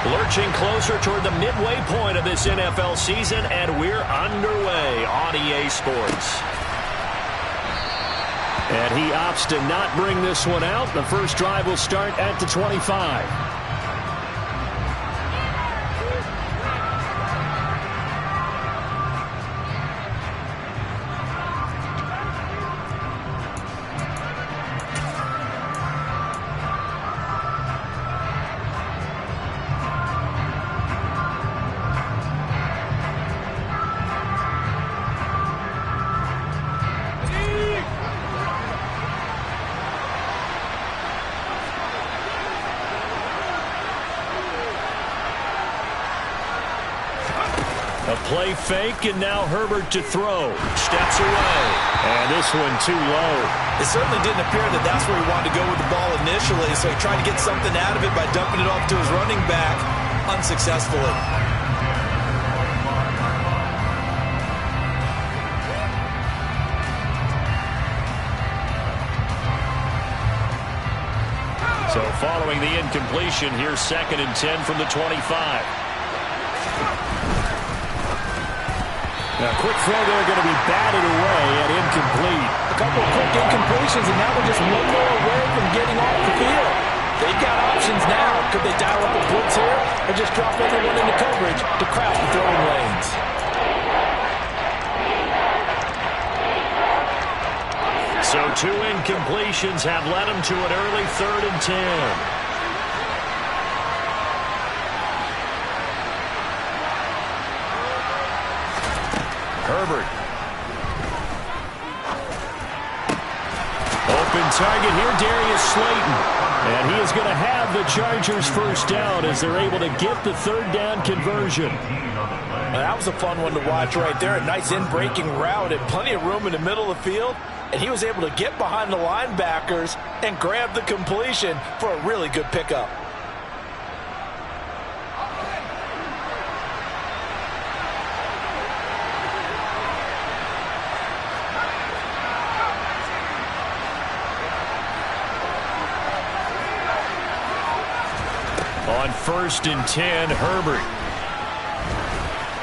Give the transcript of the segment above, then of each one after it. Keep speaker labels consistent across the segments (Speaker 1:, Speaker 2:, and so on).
Speaker 1: Lurching closer toward the midway point of this NFL season, and we're underway on EA Sports. And he opts to not bring this one out. The first drive will start at the 25. Play fake, and now Herbert to throw. Steps away. And this one too low.
Speaker 2: It certainly didn't appear that that's where he wanted to go with the ball initially, so he tried to get something out of it by dumping it off to his running back unsuccessfully.
Speaker 1: So following the incompletion, here's 2nd and 10 from the 25.
Speaker 3: A quick throw there going to be batted away and incomplete.
Speaker 2: A couple of quick incompletions, and now we're just one more away from getting off the field. They've got options now. Could they dial up a blitz here or just drop everyone into coverage to crowd the throwing lanes?
Speaker 1: So 2 incompletions have led him to an early 3rd and 10. Herbert. Open target here, Darius Slayton. And he is going to have the Chargers first down as they're able to get the 3rd down conversion.
Speaker 2: That was a fun one to watch right there. A nice in-breaking route and plenty of room in the middle of the field. And he was able to get behind the linebackers and grab the completion for a really good pickup.
Speaker 1: On 1st and 10, Herbert.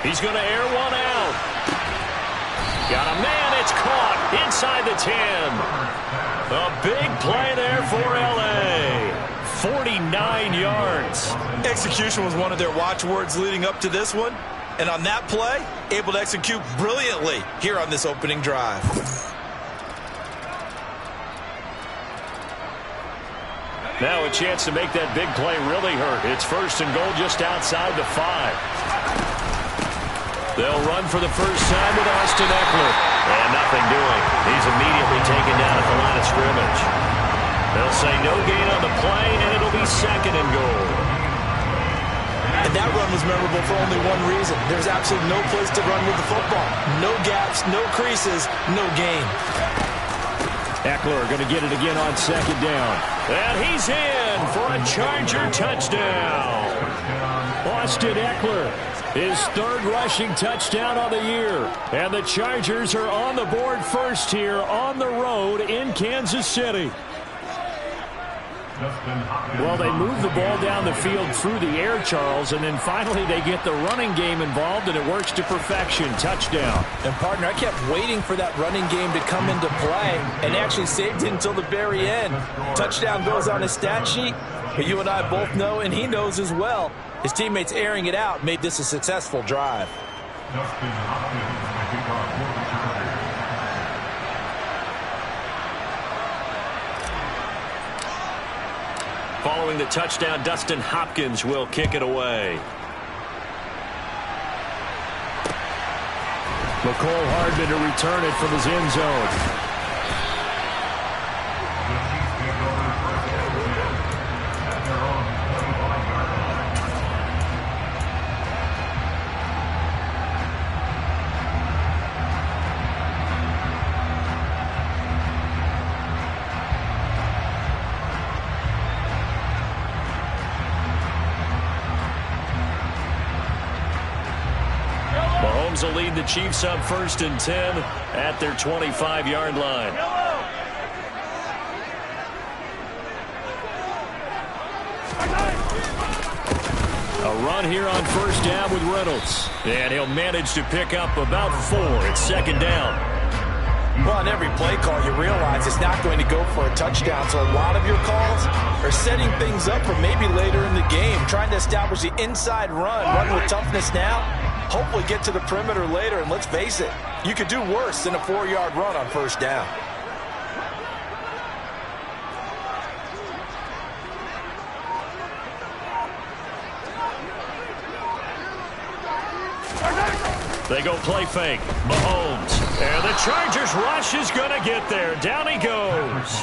Speaker 1: He's going to air one out. Got a man, it's caught inside the 10. A big play there for L.A. 49 yards.
Speaker 2: Execution was one of their watchwords leading up to this one. And on that play, able to execute brilliantly here on this opening drive.
Speaker 1: Now a chance to make that big play really hurt. It's 1st and goal just outside the 5. They'll run for the first time with Austin Eckler. And nothing doing. He's immediately taken down at the line of scrimmage. They'll say no gain on the play, and it'll be 2nd and goal.
Speaker 2: And that run was memorable for only one reason. There's absolutely no place to run with the football. No gaps, no creases, no gain.
Speaker 1: Eckler going to get it again on 2nd down. And he's in for a Charger touchdown. Austin Eckler, his 3rd rushing touchdown on the year. And the Chargers are on the board first here on the road in Kansas City. Well, they move the ball down the field through the air, Charles, and then finally they get the running game involved, and it works to perfection. Touchdown.
Speaker 2: And, partner, I kept waiting for that running game to come into play, and actually saved it until the very end. Touchdown goes on his stat sheet, but you and I both know, and he knows as well, his teammates airing it out made this a successful drive.
Speaker 1: Following the touchdown, Dustin Hopkins will kick it away. McCole Hardman to return it from his end zone. Mahomes will lead the Chiefs up 1st and 10 at their 25-yard line. A run here on first down with Reynolds. And he'll manage to pick up about 4. It's second down.
Speaker 2: Well, on every play call, you realize it's not going to go for a touchdown. So a lot of your calls are setting things up for maybe later in the game, trying to establish the inside run with toughness now, hopefully get to the perimeter later. And let's face it, you could do worse than a 4-yard run on first down.
Speaker 1: They go play fake. Mahomes. And the Chargers rush is going to get there. Down he goes.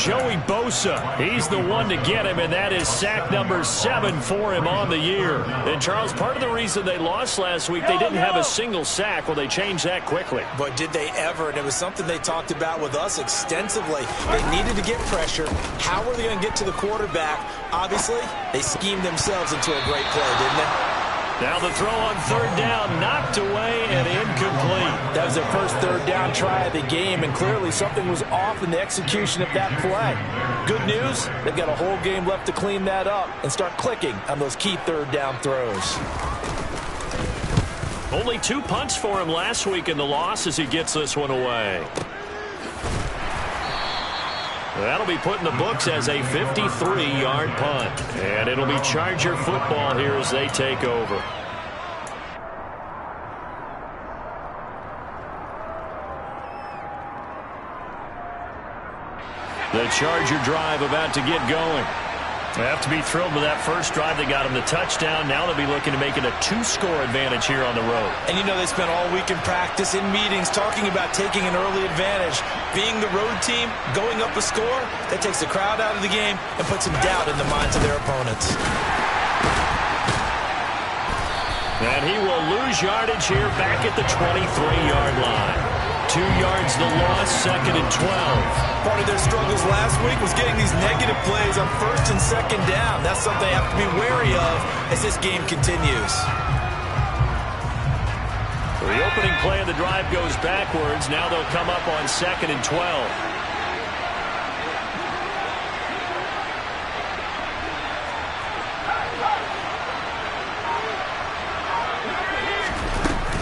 Speaker 1: Joey Bosa. He's the one to get him, and that is sack number 7 for him on the year. And, Charles, part of the reason they lost last week, they didn't have a single sack. Well, they changed that quickly.
Speaker 2: But did they ever? And it was something they talked about with us extensively. They needed to get pressure. How were they going to get to the quarterback? Obviously, they schemed themselves into a great play, didn't they?
Speaker 1: Now the throw on third down, knocked away and incomplete.
Speaker 2: That was their first third down try of the game, and clearly something was off in the execution of that play. Good news, they've got a whole game left to clean that up and start clicking on those key third down throws.
Speaker 1: Only 2 punts for him last week in the loss as he gets this one away. That'll be put in the books as a 53-yard punt. And it'll be Charger football here as they take over. The Charger drive about to get going. They have to be thrilled with that first drive. They got them the touchdown. Now they'll be looking to make it a 2-score advantage here on the road.
Speaker 2: And you know they spent all week in practice, in meetings, talking about taking an early advantage. Being the road team, going up a score, that takes the crowd out of the game and puts some doubt in the minds of their opponents.
Speaker 1: And he will lose yardage here back at the 23-yard line. 2 yards the loss, second and 12.
Speaker 2: Part of their struggles last week was getting these negative plays on first and second down. That's something they have to be wary of as this game continues.
Speaker 1: The opening play of the drive goes backwards. Now they'll come up on second and 12.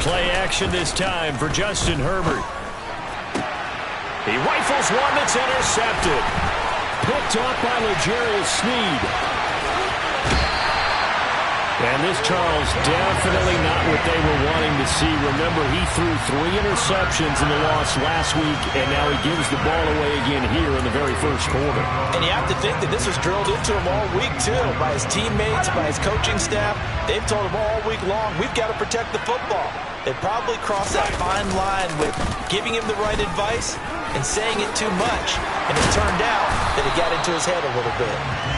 Speaker 1: Play action this time for Justin Herbert. He rifles one that's intercepted. Picked off by L'Jarius Sneed. And this, Charles, definitely not what they were wanting to see. Remember, he threw 3 interceptions in the loss last week, and now he gives the ball away again here in the very first quarter.
Speaker 2: And you have to think that this was drilled into him all week, too, by his teammates, by his coaching staff. They've told him all week long, we've got to protect the football. They probably crossed that fine line with giving him the right advice and saying it too much. And it turned out that it got into his head a little bit.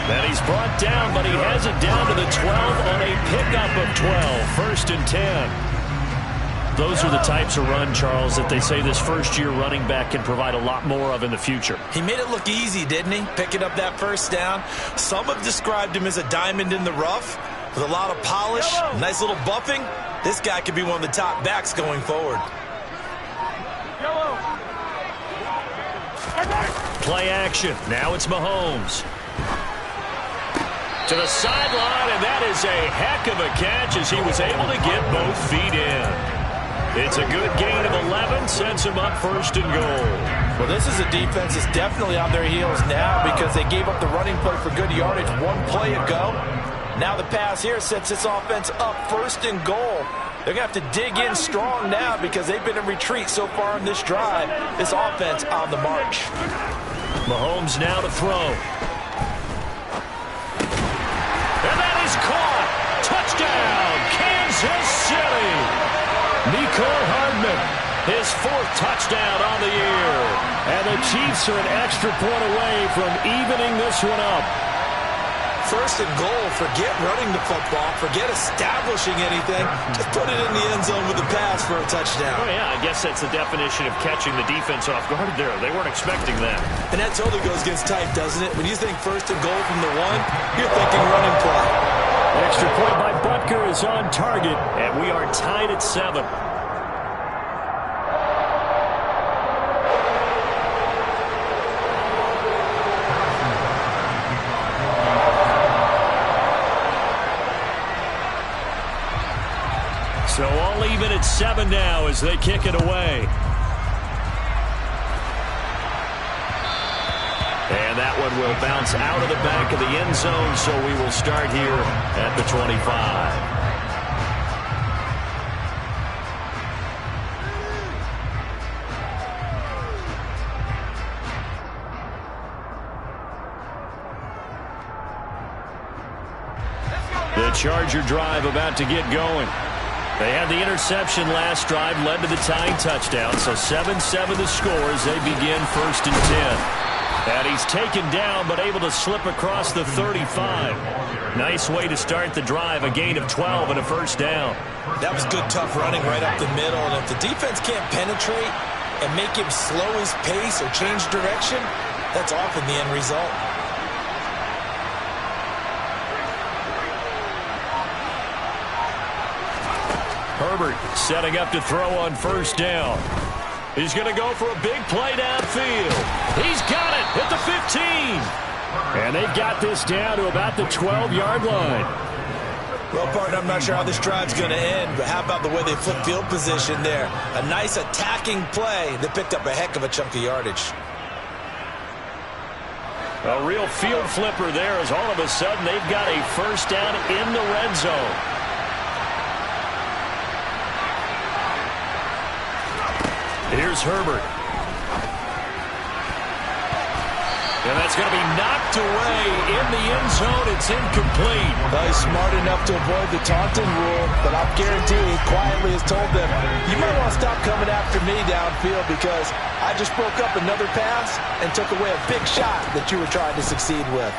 Speaker 1: Then he's brought down, but he has it down to the 12 on a pickup of 12. First and 10. Those are the types of run, Charles, that they say this first-year running back can provide a lot more of in the future.
Speaker 2: He made it look easy, didn't he? Picking up that first down. Some have described him as a diamond in the rough with a lot of polish, nice little buffing. This guy could be one of the top backs going forward.
Speaker 1: Play action. Now it's Mahomes. To the sideline, and that is a heck of a catch as he was able to get both feet in. It's a good gain of 11, sets him up first and goal.
Speaker 2: Well, this is a defense that's definitely on their heels now because they gave up the running play for good yardage 1 play ago. Now the pass here sets this offense up first and goal. They're going to have to dig in strong now because they've been in retreat so far in this drive. This offense on the march.
Speaker 1: Mahomes now to throw. And that is caught. Touchdown, Kansas City. Mecole Hardman, his 4th touchdown on the year. And the Chiefs are an extra point away from evening this one up.
Speaker 2: First and goal, forget running the football, forget establishing anything. Just put it in the end zone with a pass for a touchdown.
Speaker 1: Oh, yeah, I guess that's the definition of catching the defense off guard there. They weren't expecting that.
Speaker 2: And that totally goes against type, doesn't it? When you think first and goal from the 1, you're thinking running play.
Speaker 1: Extra point by Butker is on target, and we are tied at 7. All even at 7 now as they kick it away. And that one will bounce out of the back of the end zone, so we will start here at the 25. The Charger drive about to get going. They had the interception last drive, led to the tying touchdown, so 7-7 the score as they begin 1st and 10. And he's taken down, but able to slip across the 35. Nice way to start the drive, a gain of 12 and a first down.
Speaker 2: That was good, tough running right up the middle. And if the defense can't penetrate and make him slow his pace or change direction, that's often the end result.
Speaker 1: Herbert setting up to throw on first down. He's going to go for a big play downfield. He's got it at the 15. And they've got this down to about the 12-yard line.
Speaker 2: Well, partner, I'm not sure how this drive's going to end, but how about the way they flip field position there? A nice attacking play that picked up a heck of a chunk of yardage.
Speaker 1: A real field flipper there as all of a sudden they've got a first down in the red zone. Here's Herbert. And that's going to be knocked away in the end zone. It's incomplete.
Speaker 2: Well, he's smart enough to avoid the taunting rule, but I'll guarantee he quietly has told them, you might want to stop coming after me downfield because I just broke up another pass and took away a big shot that you were trying to succeed with.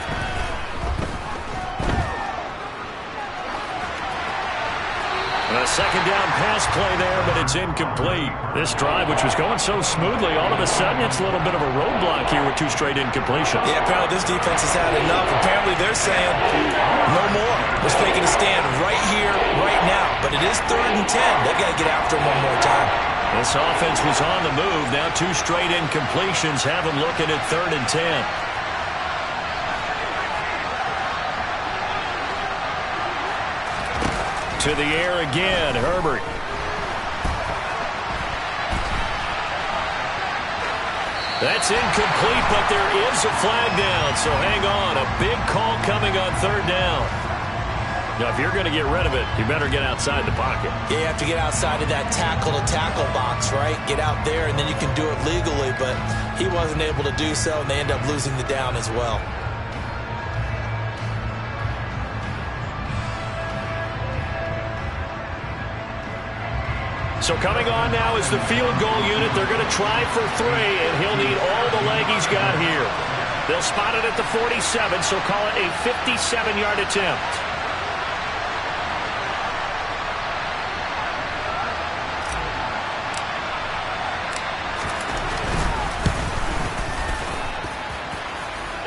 Speaker 1: A second down pass play there, but it's incomplete. This drive, which was going so smoothly, all of a sudden it's a little bit of a roadblock here with 2 straight incompletions.
Speaker 2: Yeah, apparently this defense has had enough. Apparently they're saying no more. They're taking a stand right here, right now. But it is 3rd and 10. They've got to get after him one more time.
Speaker 1: This offense was on the move. Now 2 straight incompletions have them looking at 3rd and 10. To the air again, Herbert. That's incomplete, but there is a flag down, so hang on. A big call coming on 3rd down. Now, if you're going to get rid of it, you better get outside the pocket.
Speaker 2: Yeah, you have to get outside of that tackle-to-tackle box, right? Get out there, and then you can do it legally, but he wasn't able to do so, and they end up losing the down as well.
Speaker 1: So coming on now is the field goal unit. They're going to try for 3, and he'll need all the leg he's got here. They'll spot it at the 47, so call it a 57-yard attempt.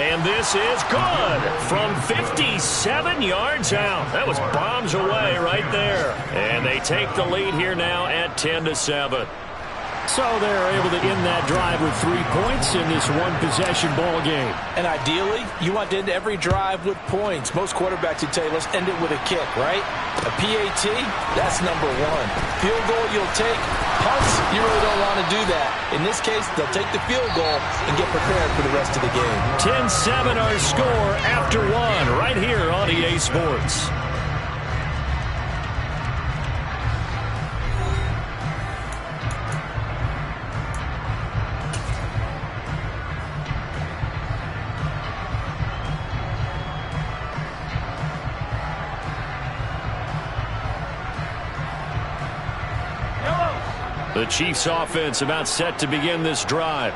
Speaker 1: And this is good from 57 yards out. That was bombs away right there. And they take the lead here now at 10-7. So they're able to end that drive with 3 points in this one-possession ball game.
Speaker 2: And ideally, you want to end every drive with points. Most quarterbacks would tell you, let's end it with a kick, right? A PAT, that's number 1. Field goal, you'll take. Punts, you really don't want to do that. In this case, they'll take the field goal and get prepared for the rest of the game.
Speaker 1: 10-7 our score after 1 right here on EA Sports. The Chiefs offense about set to begin this drive.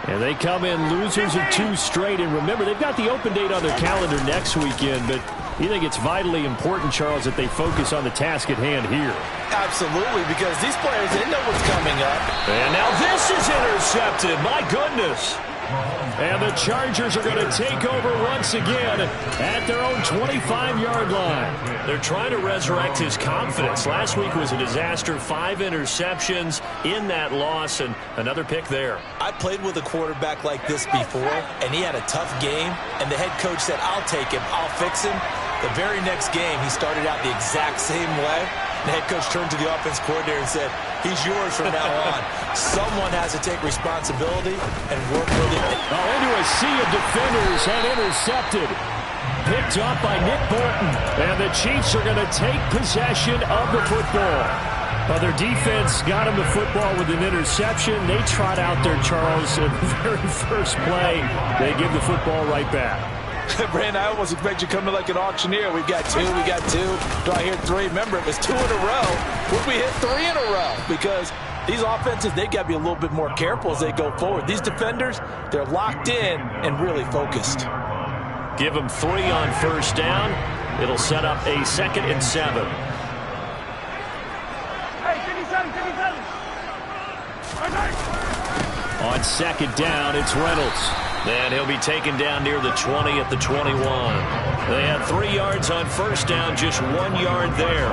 Speaker 1: And they come in losers of 2 straight. And remember, they've got the open date on their calendar next weekend. But you think it's vitally important, Charles, that they focus on the task at hand here?
Speaker 2: Absolutely, because these players, they know what's coming up.
Speaker 1: And now this is intercepted. My goodness. And the Chargers are going to take over once again at their own 25-yard line. They're trying to resurrect his confidence. Last week was a disaster. 5 interceptions in that loss and another pick there.
Speaker 2: I played with a quarterback like this before, and he had a tough game, and the head coach said, I'll take him, I'll fix him. The very next game, he started out the exact same way, The head coach turned to the offense coordinator and said, he's yours from now on. Someone has to take responsibility and work with it.
Speaker 1: Into a sea of defenders and intercepted. Picked up by Nick Bolton. And the Chiefs are going to take possession of the football. Well, their defense got him the football with an interception. They trot out there, Charles, at the very first play. They give the football right back.
Speaker 2: Brandon, I almost expect you coming like an auctioneer. We got two. Do I hear three? Remember, it was 2 in a row. Would we hit 3 in a row? Because these offenses, they got to be a little bit more careful as they go forward. These defenders, they're locked in and really focused.
Speaker 1: Give them 3 on first down. It'll set up a 2nd and 7. On 2nd down, it's Reynolds. And he'll be taken down near the 20 at the 21. They had 3 yards on first down, just 1 yard there.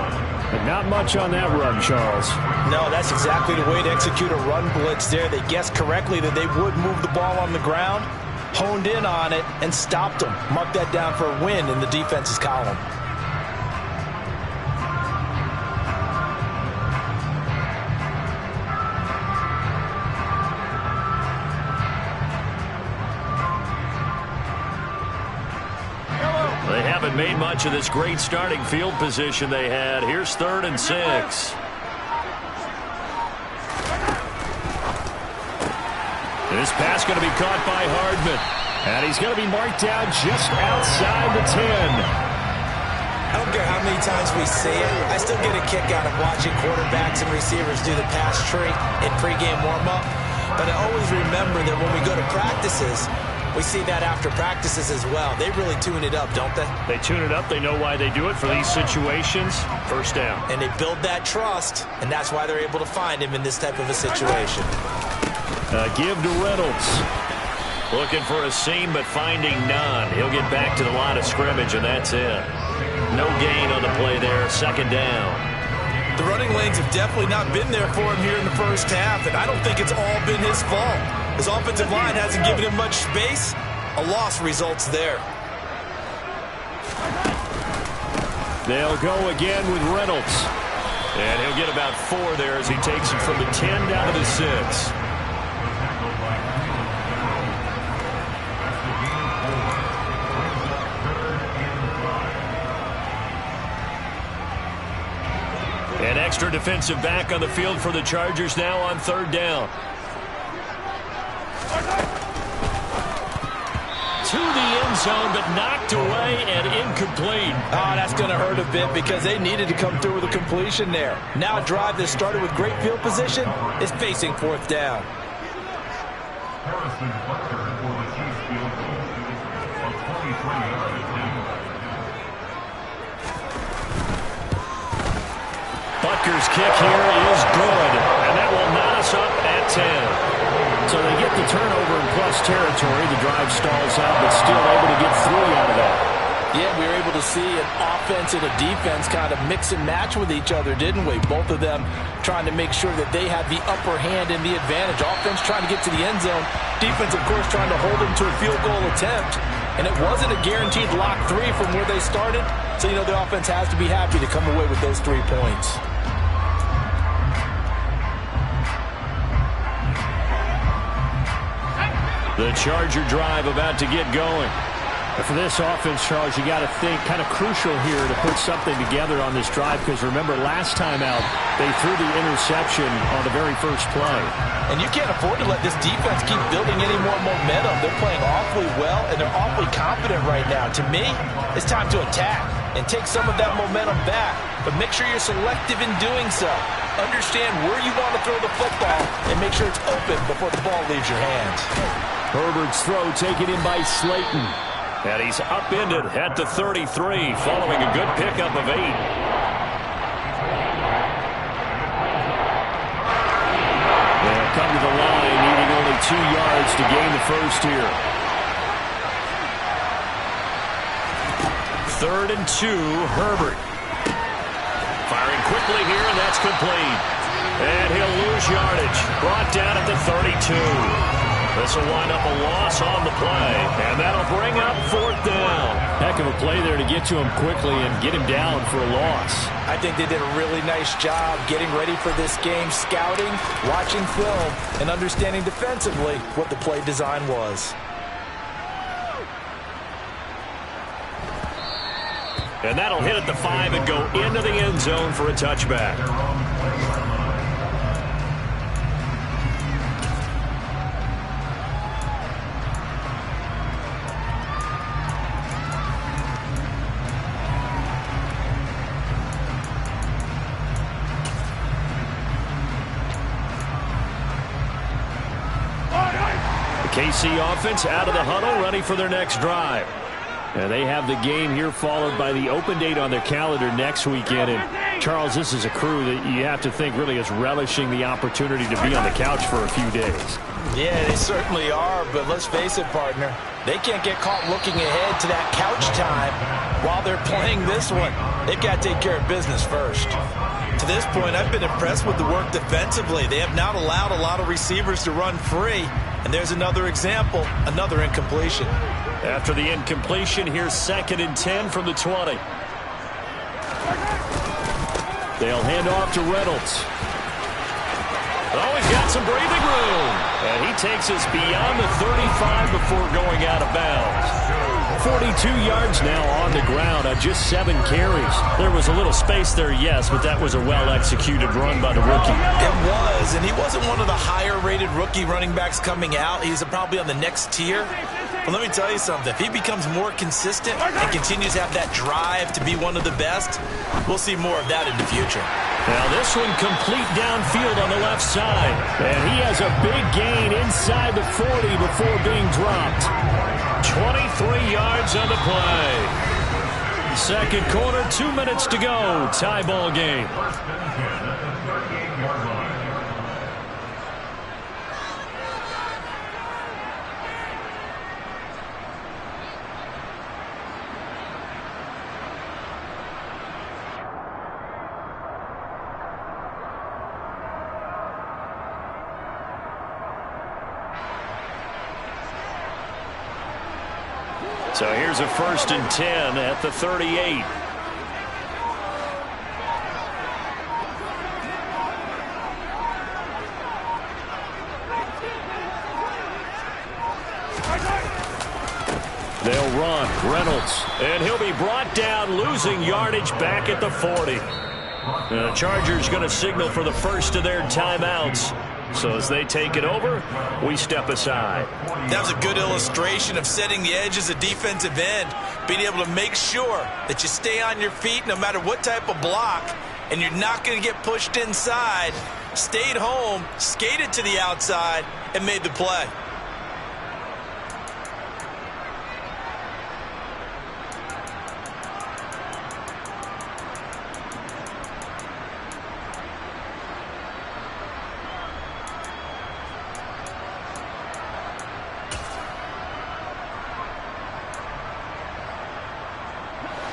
Speaker 1: But not much on that run, Charles.
Speaker 2: No, that's exactly the way to execute a run blitz there. They guessed correctly that they would move the ball on the ground, honed in on it, and stopped them. Mark that down for a win in the defense's column.
Speaker 1: They haven't made much of this great starting field position they had. Here's 3rd and 6. This pass going to be caught by Hardman. And he's going to be marked down just outside the 10.
Speaker 2: I don't care how many times we see it. I still get a kick out of watching quarterbacks and receivers do the pass tree in pregame warm-up. But I always remember that when we go to practices, we see that after practices as well. They really tune it up, don't they?
Speaker 1: They tune it up. They know why they do it for these situations. First down.
Speaker 2: And they build that trust, and that's why they're able to find him in this type of a situation.
Speaker 1: Give to Reynolds. Looking for a seam, but finding none. He'll get back to the line of scrimmage, and that's it. No gain on the play there. 2nd down.
Speaker 2: The running lanes have definitely not been there for him here in the first half, and I don't think it's all been his fault. His offensive line hasn't given him much space. A loss results there.
Speaker 1: They'll go again with Reynolds. And he'll get about 4 there as he takes it from the 10 down to the 6. An extra defensive back on the field for the Chargers now on 3rd down. To the end zone, but knocked away and incomplete.
Speaker 2: Oh, that's going to hurt a bit because they needed to come through with a completion there. Now a drive that started with great field position is facing 4th down.
Speaker 1: Butker's kick here is good, and that will knot us up at 10. So they get the turnover in plus territory. The drive stalls out, but still able to get 3 out of that.
Speaker 2: Yeah, we were able to see an offense and a defense kind of mix and match with each other, didn't we? Both of them trying to make sure that they have the upper hand and the advantage. Offense trying to get to the end zone. Defense, of course, trying to hold them to a field goal attempt. And it wasn't a guaranteed lock 3 from where they started. So, you know, the offense has to be happy to come away with those 3 points.
Speaker 1: The Charger drive about to get going.
Speaker 3: But for this offense, Charles, you got to think kind of crucial here to put something together on this drive, because remember last time out they threw the interception on the very first play.
Speaker 2: And you can't afford to let this defense keep building any more momentum. They're playing awfully well, and they're awfully confident right now. To me, it's time to attack and take some of that momentum back. But make sure you're selective in doing so. Understand where you want to throw the football and make sure it's open before the ball leaves your hands.
Speaker 1: Herbert's throw taken in by Slayton. And he's upended at the 33 following a good pickup of 8. They'll come to the line needing only 2 yards to gain the first here. 3rd and 2, Herbert. Firing quickly here, and that's complete. And he'll lose yardage. Brought down at the 32. This will wind up a loss on the play, and that'll bring up 4th down.
Speaker 3: Heck of a play there to get to him quickly and get him down for a loss.
Speaker 2: I think they did a really nice job getting ready for this game, scouting, watching film, and understanding defensively what the play design was.
Speaker 1: And that'll hit at the 5 and go into the end zone for a touchback. KC offense out of the huddle, ready for their next drive. And they have the game here followed by the open date on their calendar next weekend. And, Charles, this is a crew that you have to think really is relishing the opportunity to be on the couch for a few days.
Speaker 2: Yeah, they certainly are, but let's face it, partner. They can't get caught looking ahead to that couch time while they're playing this one. They've got to take care of business first. To this point, I've been impressed with the work defensively. They have not allowed a lot of receivers to run free. And there's another example, another incompletion.
Speaker 1: After the incompletion, here's 2nd and 10 from the 20. They'll hand off to Reynolds. Oh, he's got some breathing room. And he takes us beyond the 35 before going out of bounds. 42 yards now on the ground on just 7 carries. There was a little space there, yes, but that was a well-executed run by the rookie.
Speaker 2: It was, and he wasn't one of the higher-rated rookie running backs coming out. He's probably on the next tier. But let me tell you something. If he becomes more consistent and continues to have that drive to be one of the best, we'll see more of that in the future.
Speaker 1: Now this one complete downfield on the left side. And he has a big gain inside the 40 before being dropped. 23 yards on the play. Second quarter, 2 minutes to go. Tie ball game. So here's a 1st and 10 at the 38. They'll run. Reynolds. And he'll be brought down, losing yardage back at the 40. The Chargers going to signal for the first of their timeouts. So as they take it over, we step aside.
Speaker 2: That was a good illustration of setting the edge as a defensive end, being able to make sure that you stay on your feet no matter what type of block, and you're not going to get pushed inside. Stayed home, skated to the outside, and made the play.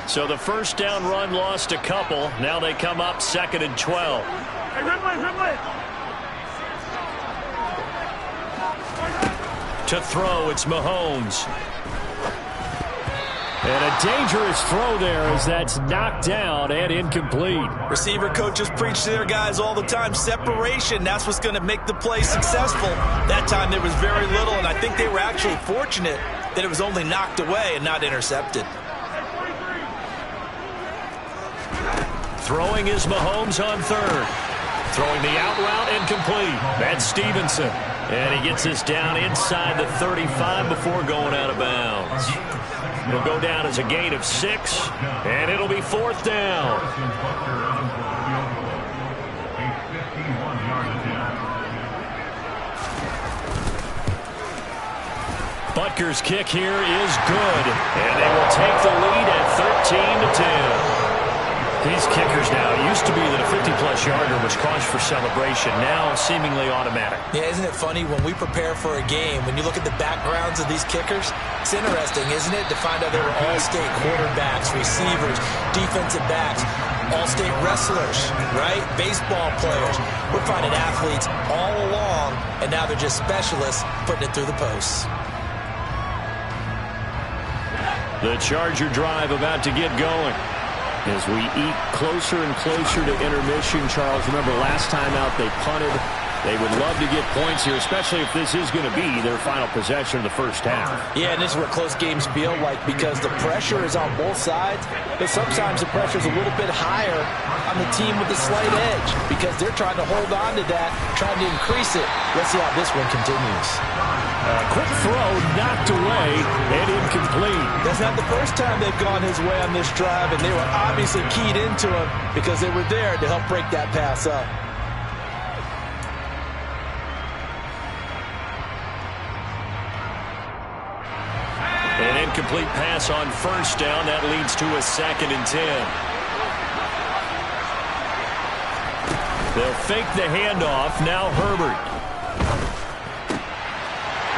Speaker 1: So the first down run lost a couple. Now they come up 2nd and 12. To throw, it's Mahomes. And a dangerous throw there as that's knocked down and incomplete.
Speaker 2: Receiver coaches preach to their guys all the time. Separation, that's what's going to make the play successful. That time there was very little, and I think they were actually fortunate that it was only knocked away and not intercepted.
Speaker 1: Throwing is Mahomes on 3rd. Throwing the out route incomplete. That's Stevenson. And he gets us down inside the 35 before going out of bounds. It'll go down as a gain of 6, and it'll be 4th down. Butker's kick here is good, and they will take the lead at 13-10. These kickers now, it used to be that a 50-plus yarder was cause for celebration, now seemingly automatic.
Speaker 2: Yeah, isn't it funny when we prepare for a game, when you look at the backgrounds of these kickers, it's interesting, isn't it, to find out they were all-state quarterbacks, receivers, defensive backs, all-state wrestlers, right? Baseball players. We're finding athletes all along, and now they're just specialists putting it through the posts.
Speaker 1: The Charger drive about to get going.
Speaker 3: As we eat closer and closer to intermission, Charles, remember last time out they punted. They would love to get points here, especially if this is going to be their final possession of the first half.
Speaker 2: Yeah, and this is what close games feel like because the pressure is on both sides, but sometimes the pressure is a little bit higher on the team with the slight edge because they're trying to hold on to that, trying to increase it. Let's see how this one continues.
Speaker 3: Quick throw, knocked away, and incomplete.
Speaker 2: That's not the first time they've gone his way on this drive, and they were obviously keyed into him because they were there to help break that pass up.
Speaker 1: An incomplete pass on first down. That leads to a 2nd and 10. They'll fake the handoff. Now Herbert.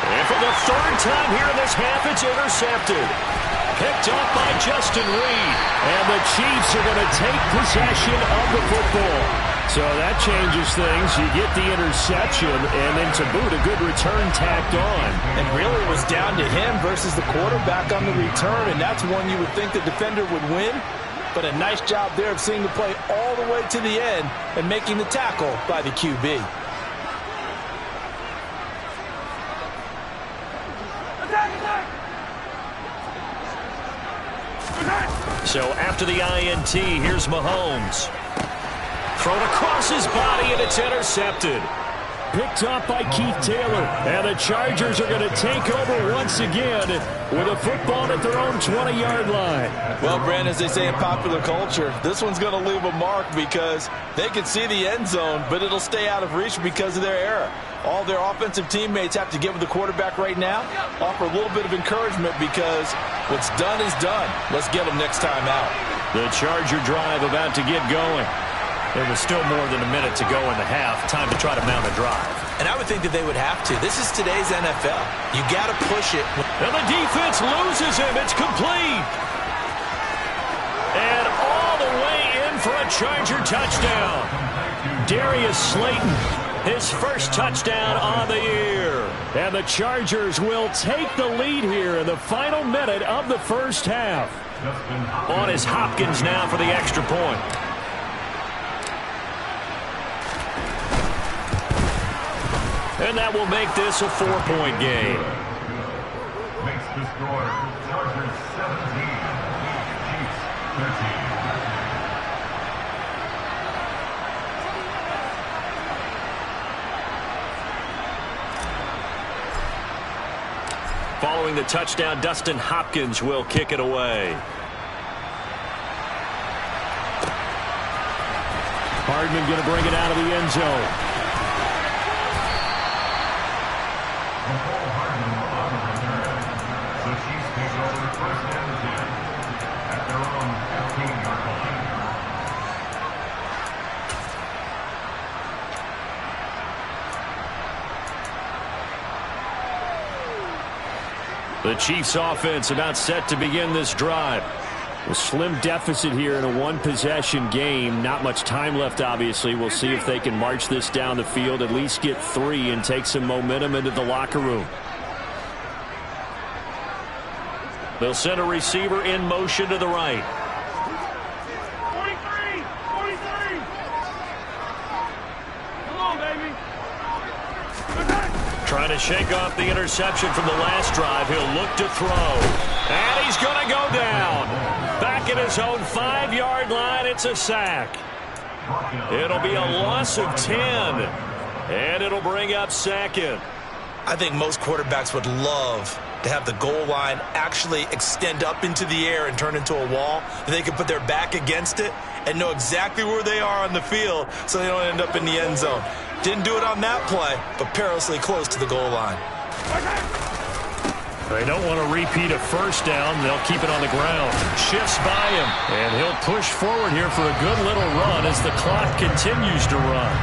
Speaker 1: And for the 3rd time here in this half, it's intercepted. Picked up by Justin Reed. And the Chiefs are going to take possession of the football. So that changes things. You get the interception, and then to boot, a good return tacked on.
Speaker 2: And really it was down to him versus the quarterback on the return, and that's one you would think the defender would win. But a nice job there of seeing the play all the way to the end and making the tackle by the QB.
Speaker 1: So after the INT, here's Mahomes. Thrown across his body, and it's intercepted.
Speaker 3: Picked up by Keith Taylor. And the Chargers are going to take over once again with a football at their own 20-yard line.
Speaker 2: Well, Brandon, as they say in popular culture, this one's going to leave a mark because they can see the end zone, but it'll stay out of reach because of their error. All their offensive teammates have to get with the quarterback right now, offer a little bit of encouragement because what's done is done. Let's get them next time out.
Speaker 1: The Charger drive about to get going. There was still more than a minute to go in the half. Time to try to mount a drive.
Speaker 2: And I would think that they would have to. This is today's NFL. You got to push it.
Speaker 1: And the defense loses him. It's complete. And all the way in for a Charger touchdown. Darius Slayton, his first touchdown on the year. And the Chargers will take the lead here in the final minute of the first half. On is Hopkins now for the extra point. And that will make this a 4-point game.
Speaker 4: Makes the score Chargers 17, Chiefs 13.
Speaker 1: Following the touchdown, Dustin Hopkins will kick it away.
Speaker 3: Hardman going to bring it out of the end zone.
Speaker 1: The Chiefs offense about set to begin this drive.
Speaker 3: A slim deficit here in a one-possession game. Not much time left, obviously. We'll see if they can march this down the field, at least get 3 and take some momentum into the locker room.
Speaker 1: They'll send a receiver in motion to the right.
Speaker 4: 43! Come on, baby!
Speaker 1: Trying to shake off the interception from the last drive. He'll look to throw. And he's going to go down. Back at his own 5-yard line, it's a sack. It'll be a loss of 10. And it'll bring up 2nd.
Speaker 2: I think most quarterbacks would love to have the goal line actually extend up into the air and turn into a wall. And they can put their back against it and know exactly where they are on the field so they don't end up in the end zone. Didn't do it on that play, but perilously close to the goal line.
Speaker 1: They don't want to repeat a first down. They'll keep it on the ground. Shifts by him, and he'll push forward here for a good little run as the clock continues to run.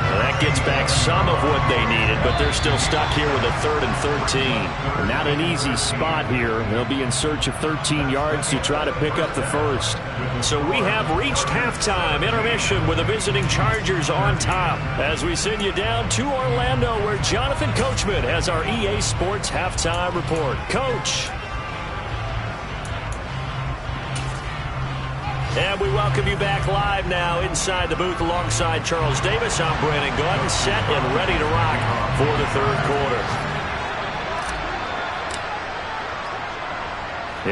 Speaker 1: Well, that gets back some of what they needed, but they're still stuck here with a 3rd and 13.
Speaker 3: Not an easy spot here. They'll be in search of 13 yards to try to pick up the first.
Speaker 1: So we have reached halftime. Intermission with the visiting Chargers on top as we send you down to Orlando where Jonathan Coachman has our EA Sports halftime report. Coach. And we welcome you back live now inside the booth alongside Charles Davis. I'm Brandon Gaudin, set and ready to rock for the third quarter.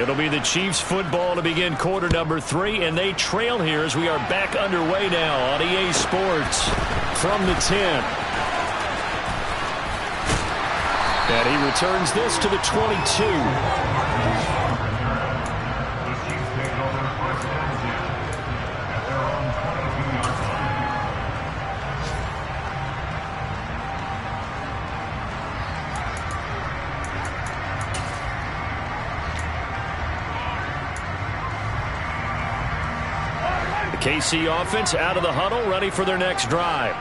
Speaker 1: It'll be the Chiefs football to begin quarter number 3, and they trail here as we are back underway now on EA Sports from the 10. And he returns this to the 22. KC offense out of the huddle, ready for their next drive.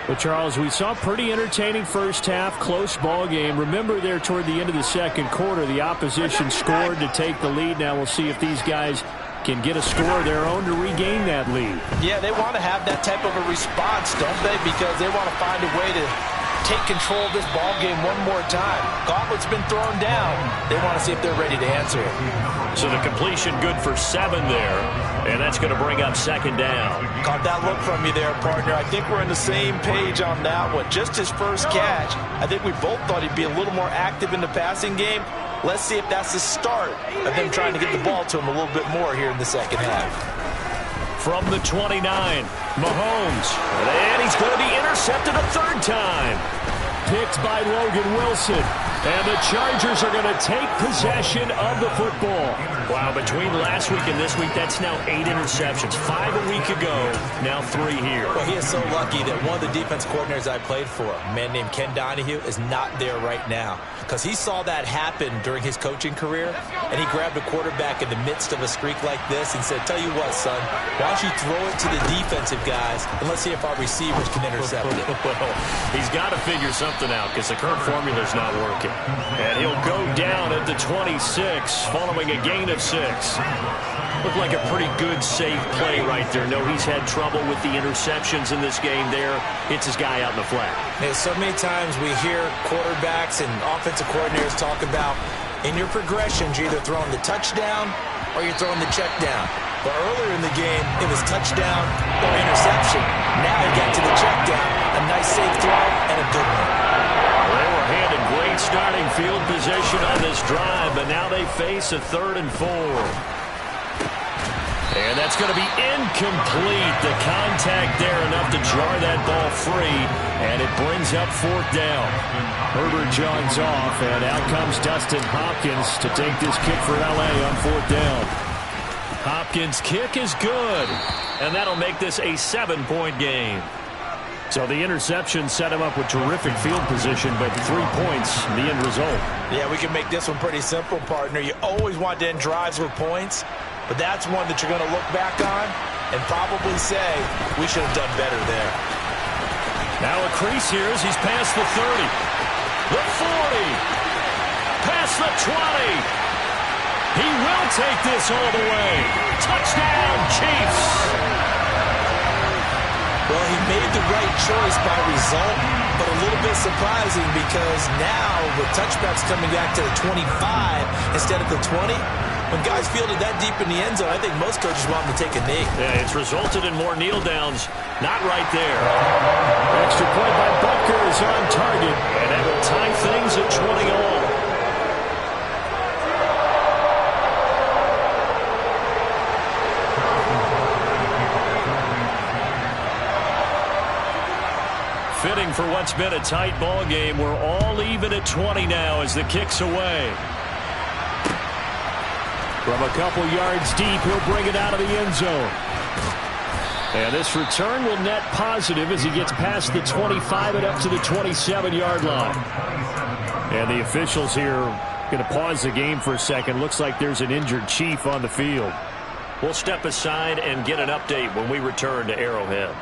Speaker 1: But, Charles, we saw pretty entertaining first half, close ball game. Remember there toward the end of the second quarter, the opposition scored to take the lead. Now we'll see if these guys can get a score of their own to regain that lead.
Speaker 2: Yeah, they want to have that type of a response, don't they? Because they want to find a way to take control of this ball game one more time. Gauntlet's been thrown down. They want to see if they're ready to answer it.
Speaker 1: So the completion good for 7 there, and that's going to bring up second down.
Speaker 2: Caught that look from you there, partner. I think we're on the same page on that one. Just his first catch. I think we both thought he'd be a little more active in the passing game. Let's see if that's the start of them trying to get the ball to him a little bit more here in the second half.
Speaker 1: From the 29, Mahomes. And he's going to be intercepted a third time. Picked by Logan Wilson. And the Chargers are going to take possession of the football. Wow, between last week and this week, that's now 8 interceptions. 5 a week ago, now 3 here.
Speaker 2: Well, he is so lucky that one of the defense coordinators I played for, a man named Ken Donahue, is not there right now. Because he saw that happen during his coaching career, and he grabbed a quarterback in the midst of a streak like this and said, tell you what, son, why don't you throw it to the defensive guys, and let's see if our receivers can intercept it.
Speaker 1: Well, he's got to figure something out because the current formula's not working. And he'll go down at the 26 following a gain of 6. Looked like a pretty good, safe play right there. No, he's had trouble with the interceptions in this game there. Hits his guy out in the flat.
Speaker 2: Hey, so many times we hear quarterbacks and offensive coordinators talk about in your progressions, you're either throwing the touchdown or you're throwing the check down. But earlier in the game, it was touchdown or interception. Now he got to the check down. A nice safe throw and a good one.
Speaker 1: They were handed great starting field position on this drive, but now they face a 3rd and 4. And that's going to be incomplete. The contact there enough to jar that ball free, and it brings up 4th down. Herbert jogs off, and out comes Dustin Hopkins to take this kick for L.A. on 4th down. Hopkins' kick is good, and that'll make this a 7-point game. So the interception set him up with terrific field position, but 3 points, the end result.
Speaker 2: Yeah, we can make this one pretty simple, partner. You always want to end drives with points, but that's one that you're going to look back on and probably say, we should have done better there.
Speaker 1: Now a crease here as he's past the 30. The 40. Past the 20. He will take this all the way. Touchdown, Chiefs.
Speaker 2: Well, he made the right choice by result, but a little bit surprising because now with touchbacks coming back to the 25 instead of the 20, when guys fielded that deep in the end zone, I think most coaches want them to take a knee.
Speaker 1: Yeah, it's resulted in more kneel downs. Not right there. Extra point by Butker is on target, and that will tie things at 20 all. Fitting for what's been a tight ball game. We're all even at 20 now as the kick's away. From a couple yards deep, he'll bring it out of the end zone. And this return will net positive as he gets past the 25 and up to the 27-yard line. And the officials here going to pause the game for a second. Looks like there's an injured Chief on the field. We'll step aside and get an update when we return to Arrowhead.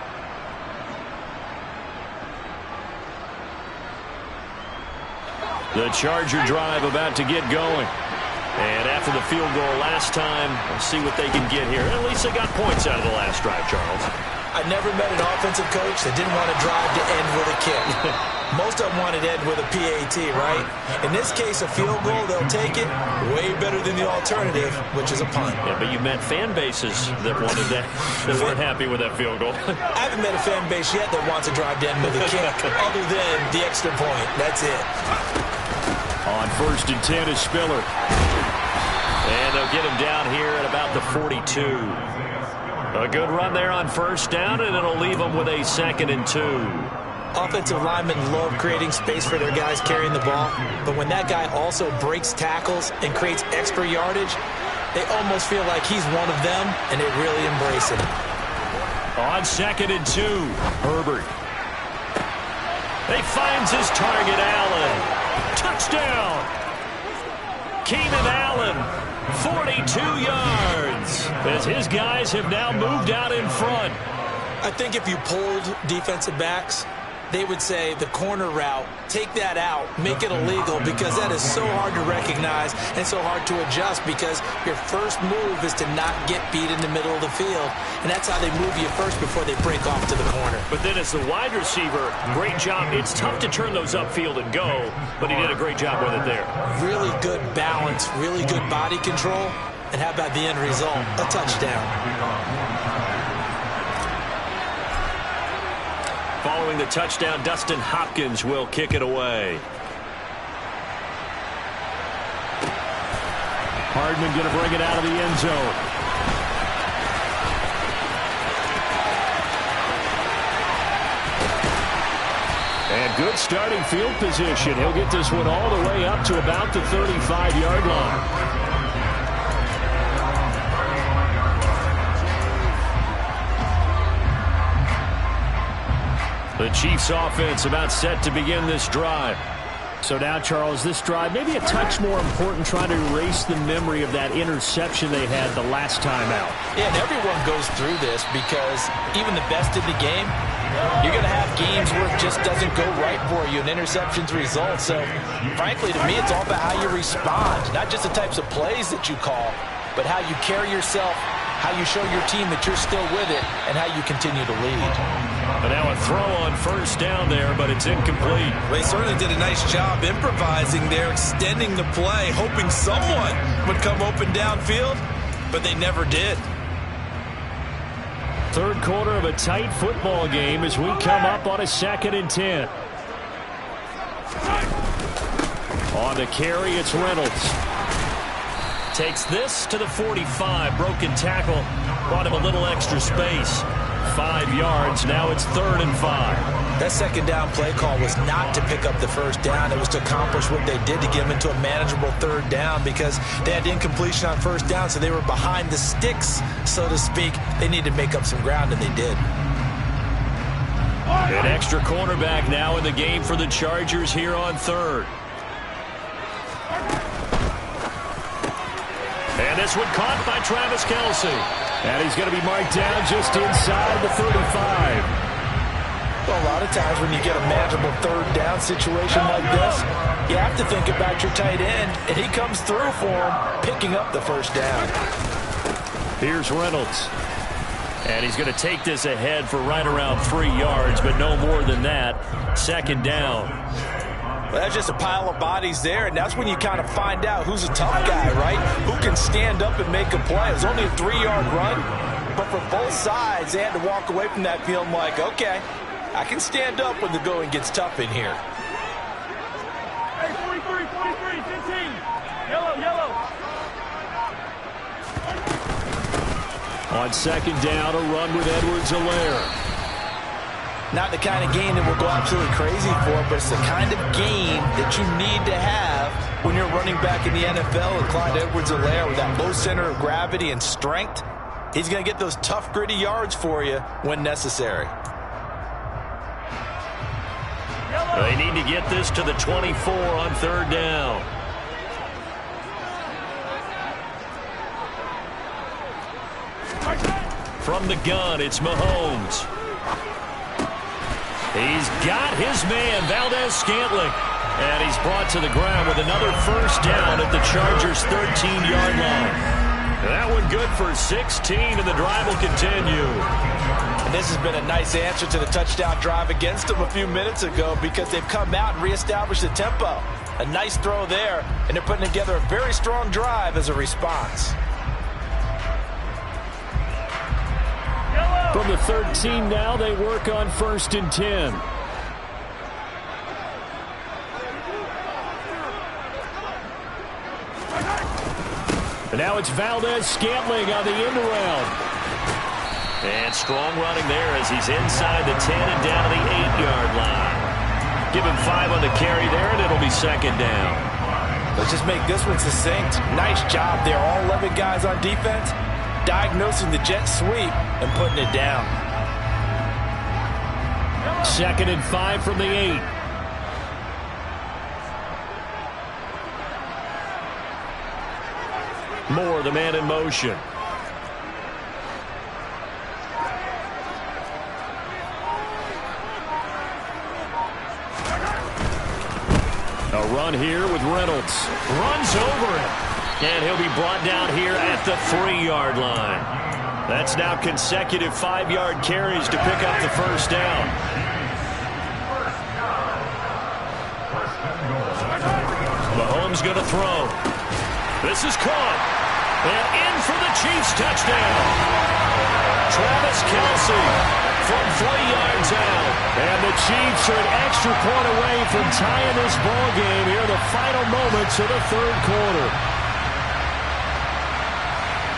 Speaker 1: The Charger drive about to get going. And after the field goal last time, we'll see what they can get here. At least they got points out of the last drive, Charles.
Speaker 2: I never met an offensive coach that didn't want to drive to end with a kick. Most of them want to end with a PAT, right? In this case, a field goal, they'll take it. Way better than the alternative, which is a punt.
Speaker 3: Yeah, but you met fan bases that wanted that, that weren't happy with that field goal.
Speaker 2: I haven't met a fan base yet that wants to drive to end with a kick, other than the extra point. That's it.
Speaker 3: On 1st and 10 is Spiller. And they'll get him down here at about the 42. A good run there on 1st down, and it'll leave them with a 2nd and 2.
Speaker 2: Offensive linemen love creating space for their guys carrying the ball, but when that guy also breaks tackles and creates extra yardage, they almost feel like he's one of them, and they really embrace him.
Speaker 1: On 2nd and 2, Herbert. He finds his target, Allen. Touchdown! Keenan Allen, 42 yards, as his guys have now moved out in front.
Speaker 2: I think if you polled defensive backs, they would say the corner route, take that out, make it illegal, because that is so hard to recognize and so hard to adjust, because your first move is to not get beat in the middle of the field, and that's how they move you first before they break off to the corner.
Speaker 1: But then as the wide receiver, great job. It's tough to turn those upfield and go, but he did a great job with it there.
Speaker 2: Really good balance, really good body control, and how about the end result? A touchdown.
Speaker 1: Following the touchdown, Dustin Hopkins will kick it away. Hardman going to bring it out of the end zone. And good starting field position. He'll get this one all the way up to about the 35-yard line. The Chiefs offense about set to begin this drive. So now, Charles, this drive maybe a touch more important, trying to erase the memory of that interception they had the last time out.
Speaker 2: Yeah, and everyone goes through this, because even the best in the game, you're going to have games where it just doesn't go right for you, and interceptions result. So, frankly, to me, it's all about how you respond, not just the types of plays that you call, but how you carry yourself, how you show your team that you're still with it, and how you continue to lead.
Speaker 1: But now a throw on 1st down there, but it's incomplete.
Speaker 2: They certainly did a nice job improvising there, extending the play, hoping someone would come open downfield, but they never did.
Speaker 1: 3rd quarter of a tight football game as we come up on a 2nd and 10. On the carry, it's Reynolds. Takes this to the 45. Broken tackle. Brought him a little extra space. 5 yards. Now it's 3rd and 5.
Speaker 2: That 2nd down play call was not to pick up the 1st down. It was to accomplish what they did, to get them into a manageable 3rd down, because they had incompletion on 1st down, so they were behind the sticks, so to speak. They needed to make up some ground, and they did.
Speaker 1: An extra cornerback now in the game for the Chargers here on 3rd. And this one caught by Travis Kelce. And he's going to be marked down just inside the 35.
Speaker 2: Well, a lot of times when you get a manageable 3rd down situation like this, you have to think about your tight end, and he comes through for him, picking up the 1st down.
Speaker 1: Here's Reynolds. And he's going to take this ahead for right around 3 yards, but no more than that. 2nd down.
Speaker 2: Well, that's just a pile of bodies there, and that's when you kind of find out who's a tough guy, right? Who can stand up and make a play. It was only a 3-yard run, but for both sides, they had to walk away from that field like, okay, I can stand up when the going gets tough in here.
Speaker 4: Hey, 43, 15. Yellow.
Speaker 1: On 2nd down, a run with Edwards-Helaire.
Speaker 2: Not the kind of game that we'll go absolutely crazy for, but it's the kind of game that you need to have when you're running back in the NFL. And Clyde Edwards-Helaire, with that low center of gravity and strength, he's going to get those tough, gritty yards for you when necessary.
Speaker 1: They need to get this to the 24 on 3rd down. From the gun, it's Mahomes. He's got his man, Valdez-Scantling. And he's brought to the ground with another 1st down at the Chargers' 13-yard line.
Speaker 3: That one good for 16, and the drive will continue.
Speaker 2: And this has been a nice answer to the touchdown drive against them a few minutes ago because they've come out and reestablished the tempo. A nice throw there, and they're putting together a very strong drive as a response.
Speaker 1: From the 13 now, they work on 1st and 10. And now it's Valdez-Scantling on the end around.
Speaker 3: And strong running there as he's inside the 10 and down to the 8-yard line. Give him 5 on the carry there, and it'll be 2nd down.
Speaker 2: Let's just make this one succinct. Nice job there. All 11 guys on defense diagnosing the jet sweep and putting it down.
Speaker 1: 2nd and 5 from the 8.
Speaker 3: Moore, the man in motion.
Speaker 1: A run here with Reynolds.
Speaker 3: Runs over it. And he'll be brought down here at the 3-yard line. That's now consecutive 5-yard carries to pick up the 1st down. Mahomes going to throw. This is caught. And in for the Chiefs touchdown. Travis Kelce from 3 yards out.
Speaker 1: And the Chiefs are an extra point away from tying this ball game here in the final moments of the 3rd quarter.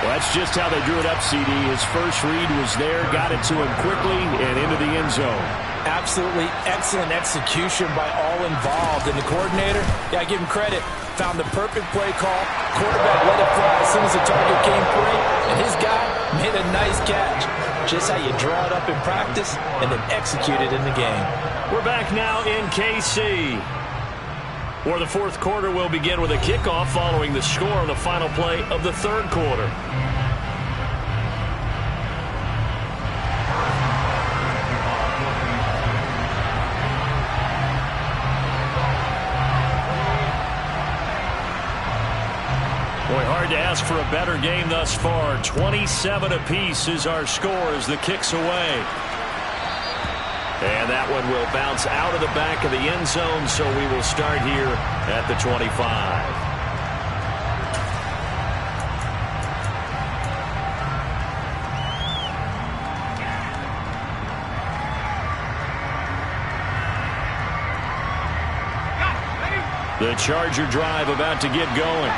Speaker 1: Well, that's just how they drew it up, CD. His first read was there, got it to him quickly, and into the end zone.
Speaker 2: Absolutely excellent execution by all involved. And the coordinator, yeah, I give him credit, found the perfect play call. Quarterback let it fly as soon as the target came free, and his guy made a nice catch. Just how you draw it up in practice and then execute it in the game.
Speaker 3: We're back now in KC, where the 4th quarter will begin with a kickoff following the score on the final play of the 3rd quarter. Boy, hard to ask for a better game thus far. 27 apiece is our score as the kick's away. And that one will bounce out of the back of the end zone, so we will start here at the 25. The Charger drive about to get going.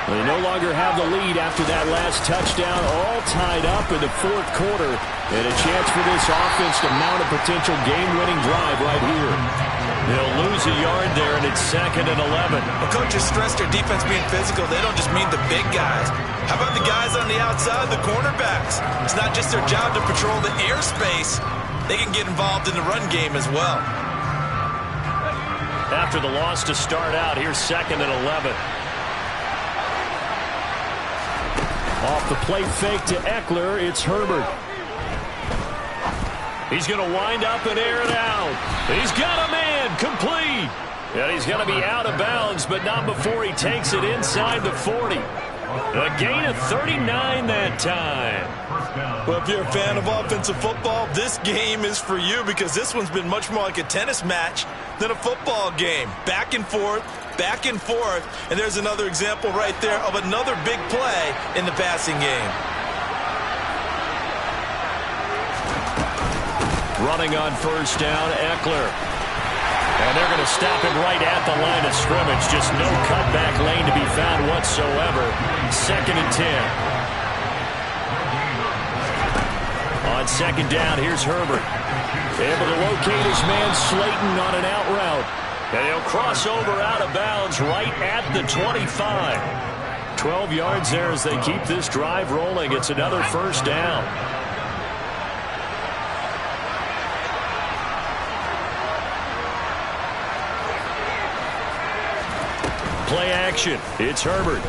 Speaker 3: They no longer have the lead after that last touchdown, all tied up in the 4th quarter, and a chance for this offense to mount a potential game-winning drive right here. They'll lose a yard there, and it's 2nd and 11.
Speaker 2: The coaches stress their defense being physical. They don't just mean the big guys. How about the guys on the outside, the cornerbacks? It's not just their job to patrol the airspace. They can get involved in the run game as well.
Speaker 3: After the loss to start out, here's 2nd and 11.
Speaker 1: Off the play fake to Eckler, it's Herbert.
Speaker 3: He's going to wind up and air it out. He's got a man, complete. And he's going to be out of bounds, but not before he takes it inside the 40. A gain of 39 that time.
Speaker 2: Well, if you're a fan of offensive football, this game is for you because this one's been much more like a tennis match than a football game. Back and forth, and there's another example right there of another big play in the passing game.
Speaker 3: Running on 1st down, Eckler. And they're going to stop him right at the line of scrimmage. Just no cutback lane to be found whatsoever. 2nd and 10. On 2nd down, here's Herbert. Able to locate his man Slayton on an out route. And he'll cross over out of bounds right at the 25. 12 yards there as they keep this drive rolling. It's another 1st down. Play action. It's Herbert.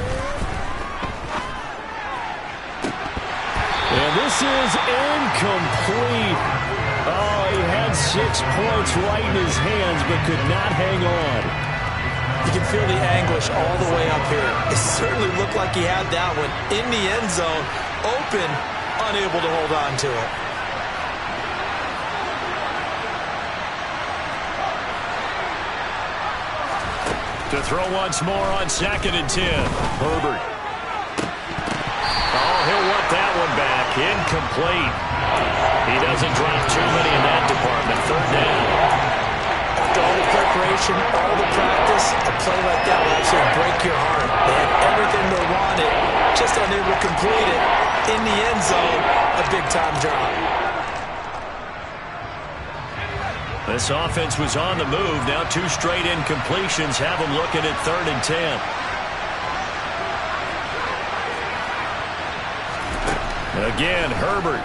Speaker 1: And this is incomplete. Oh, he had 6 points right in his hands, but could not hang on.
Speaker 2: You can feel the anguish all the way up here. It certainly looked like he had that one in the end zone, open, unable to hold on to it.
Speaker 1: To throw once more on 2nd and 10. Herbert. Oh, he'll want that one back. Incomplete. He doesn't drop too many in that department. 3rd down.
Speaker 2: After all the preparation, all the practice, a play like that will actually break your heart. They had everything they wanted, just unable to complete it. In the end zone, a big-time drop.
Speaker 1: This offense was on the move. Now 2 straight incompletions have them looking at 3rd and 10. Again, Herbert.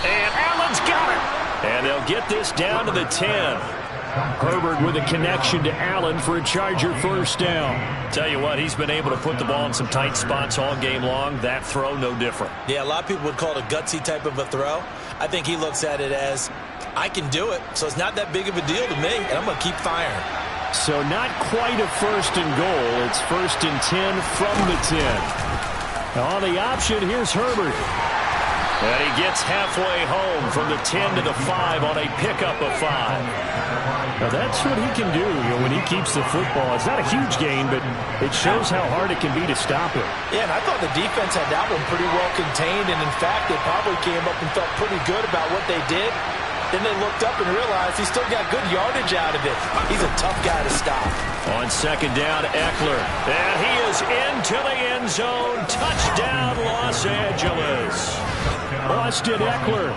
Speaker 1: And Allen's got it. And they'll get this down to the 10. Herbert with a connection to Allen for a Charger 1st down. Tell you what, he's been able to put the ball in some tight spots all game long. That throw, no different.
Speaker 2: Yeah, a lot of people would call it a gutsy type of a throw. I think he looks at it as, I can do it, so it's not that big of a deal to me, and I'm going to keep firing.
Speaker 1: So not quite a 1st and goal. It's 1st and 10 from the 10. On the option, here's Herbert. And he gets halfway home from the 10 to the 5 on a pickup of 5. Now that's what he can do, when he keeps the football. It's not a huge gain, but it shows how hard it can be to stop it.
Speaker 2: Yeah, and I thought the defense had that one pretty well contained, and in fact, they probably came up and felt pretty good about what they did. Then they looked up and realized he still got good yardage out of it. He's a tough guy to stop.
Speaker 1: On 2nd down, Eckler. And he is into the end zone. Touchdown, Los Angeles. Austin Eckler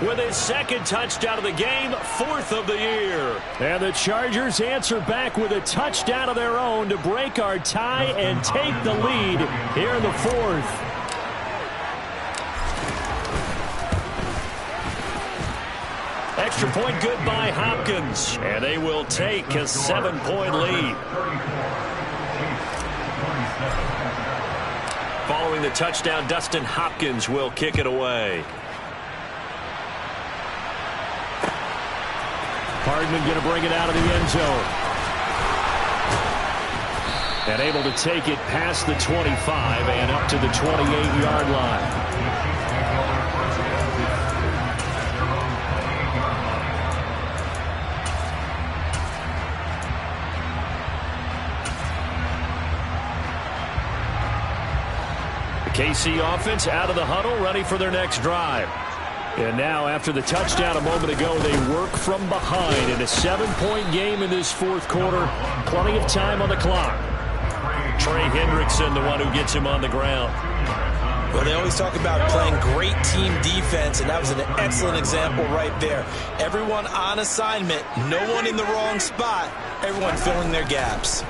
Speaker 1: with his 2nd touchdown of the game, 4th of the year. And the Chargers answer back with a touchdown of their own to break our tie and take the lead here in the 4th. Extra point good by Hopkins, and they will take a 7-point lead. Following the touchdown, Dustin Hopkins will kick it away. Hardman going to bring it out of the end zone. And able to take it past the 25 and up to the 28-yard line. KC offense out of the huddle, ready for their next drive. And now, after the touchdown a moment ago, they work from behind in a 7-point game in this 4th quarter. Plenty of time on the clock. Trey Hendrickson, the one who gets him on the ground.
Speaker 2: Well, they always talk about playing great team defense, and that was an excellent example right there. Everyone on assignment, no one in the wrong spot, everyone filling their gaps.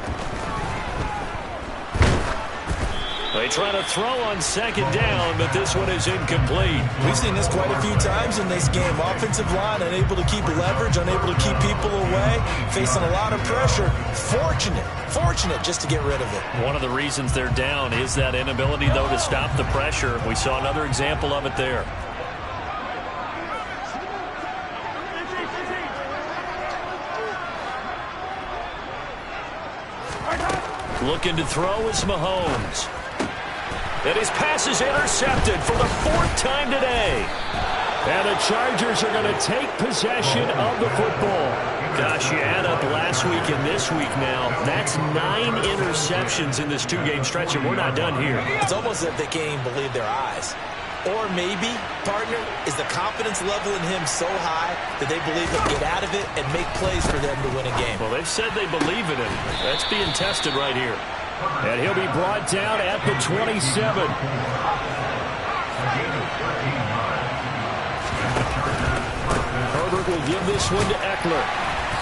Speaker 1: They try to throw on 2nd down, but this one is incomplete.
Speaker 2: We've seen this quite a few times in this game. Offensive line unable to keep leverage, unable to keep people away, facing a lot of pressure. Fortunate just to get rid of it.
Speaker 1: One of the reasons they're down is that inability, though, to stop the pressure. We saw another example of it there. Looking to throw is Mahomes. And his pass is intercepted for the 4th time today. And the Chargers are going to take possession of the football. Gosh, you add up last week and this week now. That's 9 interceptions in this 2-game stretch, and we're not done here.
Speaker 2: It's almost as if they can't even believe their eyes. Or maybe, partner, is the confidence level in him so high that they believe he'll get out of it and make plays for them to win a game.
Speaker 1: Well, they've said they believe in him. That's being tested right here. And he'll be brought down at the 27. Herbert will give this one to Eckler.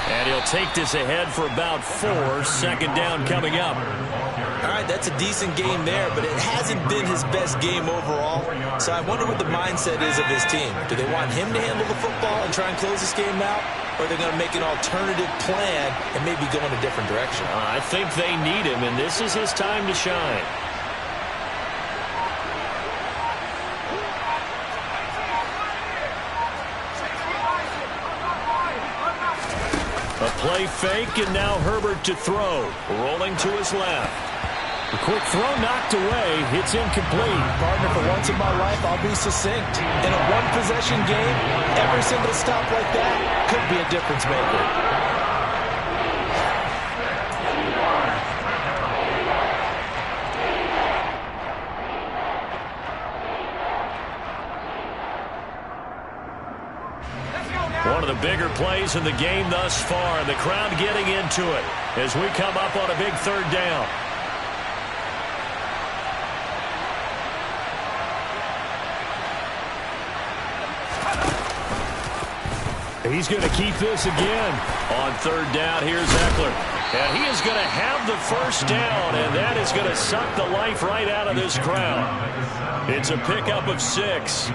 Speaker 1: And he'll take this ahead for about 4. 2nd down coming up.
Speaker 2: All right, that's a decent game there, but it hasn't been his best game overall. So I wonder what the mindset is of his team. Do they want him to handle the football and try and close this game out? Or are they going to make an alternative plan and maybe go in a different direction?
Speaker 1: I think they need him, and this is his time to shine. A play fake, and now Herbert to throw. Rolling to his left. A quick throw knocked away. It's incomplete.
Speaker 2: Partner, for once in my life, I'll be succinct. In a one-possession game, every single stop like that could be a difference maker.
Speaker 1: One of the bigger plays in the game thus far, and the crowd getting into it as we come up on a big third down. He's going to keep this again. On third down, here's Eckler. And he is going to have the first down, and that is going to suck the life right out of this crowd. It's a pickup of 6.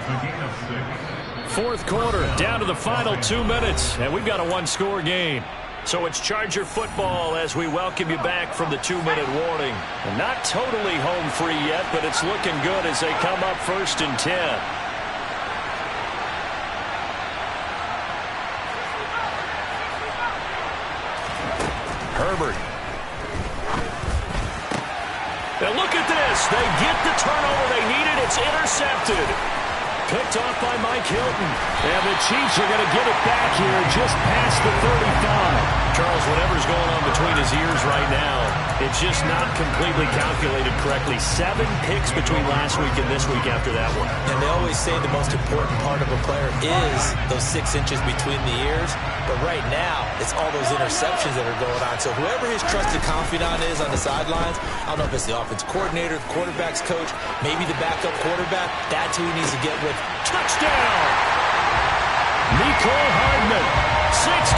Speaker 1: Fourth quarter, down to the final 2 minutes, and we've got a one-score game. So it's Charger football as we welcome you back from the 2-minute warning. And not totally home free yet, but it's looking good as they come up 1st and 10. Herbert. And look at this. They get the turnover they needed. It's intercepted. Picked off by Mike Hilton. And the Chiefs are going to get it back here just past the 35. Charles, whatever's going on between his ears right now, it's just not completely calculated correctly. 7 picks between last week and this week after that one.
Speaker 2: And they always say the most important part of a player is those 6 inches between the ears. But right now, it's all those interceptions that are going on. So whoever his trusted confidant is on the sidelines, I don't know if it's the offense coordinator, the quarterback's coach, maybe the backup quarterback, that's who he needs to get with.
Speaker 1: Touchdown! Mecole Hardman, 64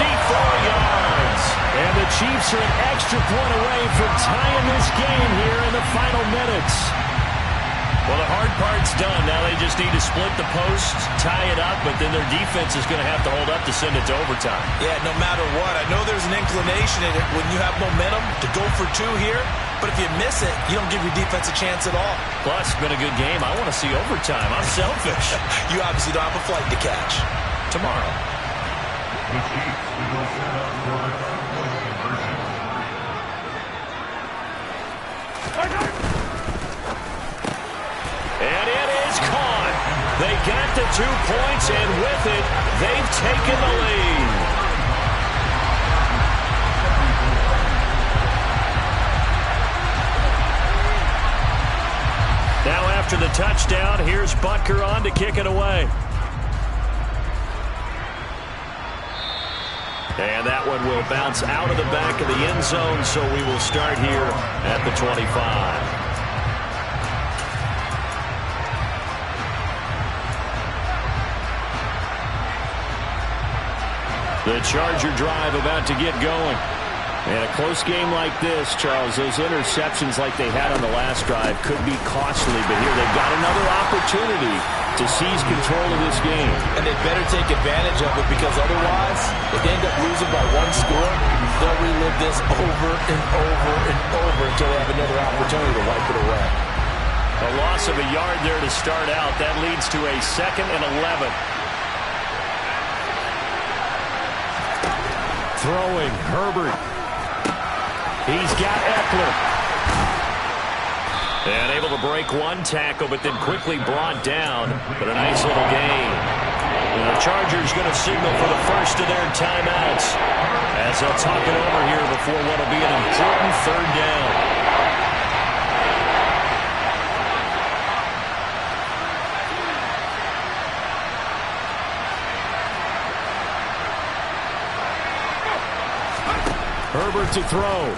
Speaker 1: yards. And the Chiefs are an extra point away from tying this game here in the final minutes. Well, the hard part's done. Now they just need to split the post, tie it up, but then their defense is going to have to hold up to send it to overtime.
Speaker 2: Yeah, no matter what. I know there's an inclination in it when you have momentum to go for 2 here, but if you miss it, you don't give your defense a chance at all.
Speaker 1: Plus, it's been a good game. I want to see overtime. I'm selfish.
Speaker 2: You obviously don't have a flight to catch.
Speaker 1: Tomorrow. And it is caught. They got the 2 points, and with it, they've taken the lead. Now after the touchdown, here's Butker on to kick it away. And that one will bounce out of the back of the end zone, so we will start here at the 25. The Charger drive about to get going. And a close game like this, Charles, those interceptions like they had on the last drive could be costly. But here they've got another opportunity to seize control of this game.
Speaker 2: And they better take advantage of it, because otherwise, if they end up losing by 1 score, they'll relive this over and over and over until they have another opportunity to wipe it away.
Speaker 1: A loss of a yard there to start out. That leads to a 2nd and 11. Throwing, Herbert. He's got Eckler. And able to break 1 tackle, but then quickly brought down. But a nice little gain. And the Chargers going to signal for the first of their timeouts as they'll talk it over here before what will be an important 3rd down. Herbert to throw.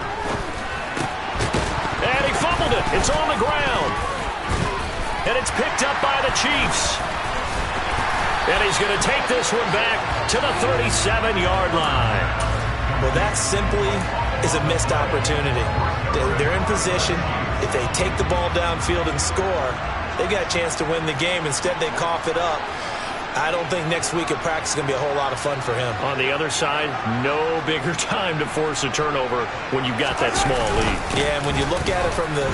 Speaker 1: And he fumbled it. It's on the ground. And it's picked up by the Chiefs. And he's going to take this one back to the 37-yard line.
Speaker 2: Well, that simply is a missed opportunity. They're in position. If they take the ball downfield and score, they got a chance to win the game. Instead, they cough it up. I don't think next week at practice is going to be a whole lot of fun for him.
Speaker 3: On the other side, no bigger time to force a turnover when you've got that small lead.
Speaker 2: Yeah, and when you look at it from the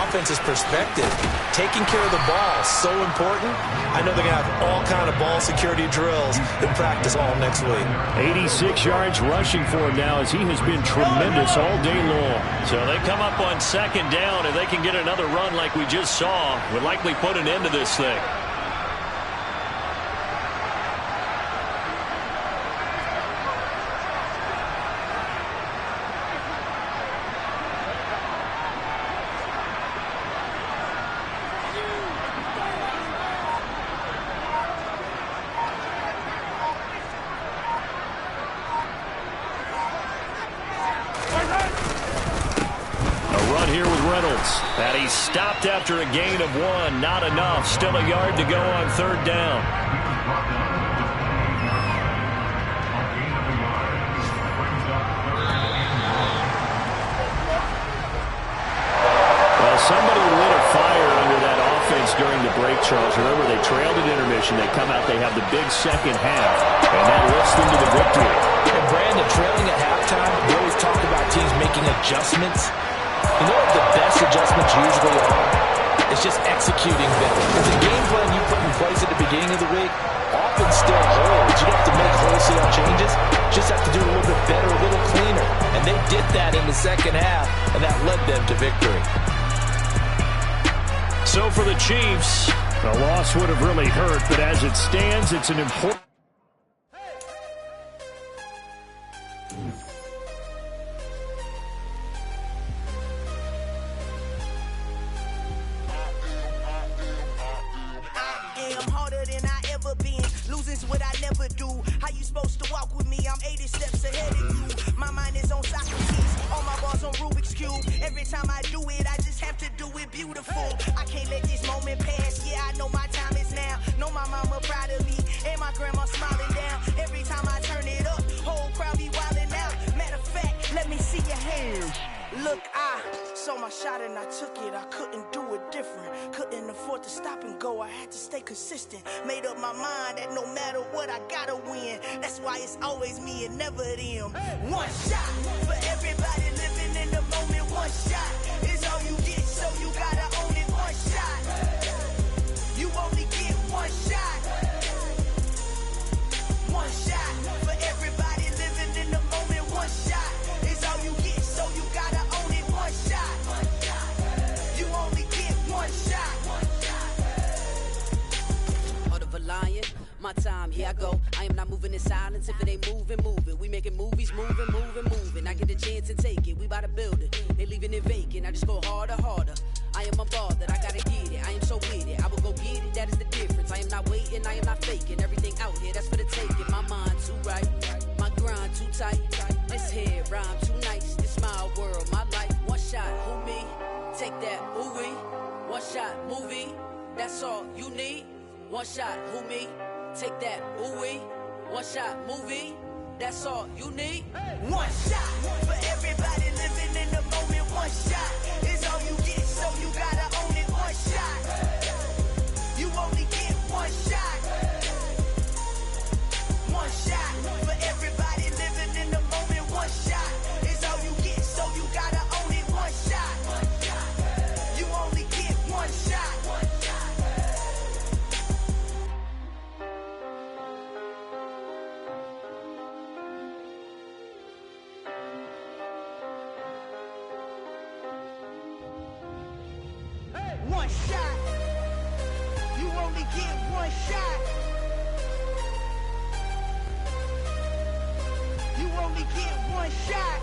Speaker 2: offense's perspective, taking care of the ball is so important. I know they're going to have all kind of ball security drills in practice all next week.
Speaker 1: 86 yards rushing for him now, as he has been tremendous all day long.
Speaker 3: So they come up on second down. If they can get another run like we just saw, would likely put an end to this thing. And he stopped after a gain of 1. Not enough. Still a yard to go on third down.
Speaker 1: Well, somebody lit a fire under that offense during the break, Charles. Remember, they trailed at intermission. They come out, they have the big second half, and that lifts them to the victory.
Speaker 2: And Brandon, trailing at halftime, we always talk about teams making adjustments. You know what the best adjustments usually are? It's just executing better. Because the game plan you put in place at the beginning of the week often still holds. You don't have to make wholesale changes. Just have to do it a little bit better, a little cleaner. And they did that in the second half, and that led them to victory.
Speaker 1: So for the Chiefs, the loss would have really hurt, but as it stands, it's an important...
Speaker 5: What I never do. How you supposed to walk with me? I'm 80 steps ahead of you. My mind is on Socrates, all my bars on Rubik's Cube. Every time I do it, I just have to do it beautiful. I can't let this moment pass. Yeah, I know my time is now. Know my mama proud of me, and my grandma smiling down. Every time I turn it up, whole crowd be wilding out. Matter of fact, let me see your hands. Look, I saw my shot and I took it. I couldn't do it different. Couldn't afford to stop and go. I had to stay consistent. Made up my mind that no matter what, I gotta win. That's why it's always me and never them. One shot for everybody living in the moment. One shot is all you get, so you gotta own it. One shot. You only get one shot. One shot for everybody living in the moment. One shot is all you get, so you gotta own it. One shot. You only get one shot.
Speaker 6: Heart of a lion, my time, here I go. I am not moving in silence. If it ain't moving, moving. We making movies, moving, moving, moving. I get a chance and take it. We bout to build it. They leaving it vacant. I just go harder, harder. I am a ball that I gotta get it. I am so with it. I will go get it. That is the difference. I am not waiting. I am not faking. Everything out here, that's for the taking. My mind too right. My grind too tight. This head rhyme too nice. This my world, my life. One shot, who me? Take that, ooh wee. One shot, movie. That's all you need. One shot, who me? Take that, ooh wee. One shot, movie. That's all you need.
Speaker 5: One shot for everybody living in the moment. One shot is all you get, so you gotta own it. One shot. You only get one shot. One shot for everybody living in the moment. One shot is all you get, so you gotta own it. One shot. You only get one shot. One shot. You only get one shot. You only get one shot.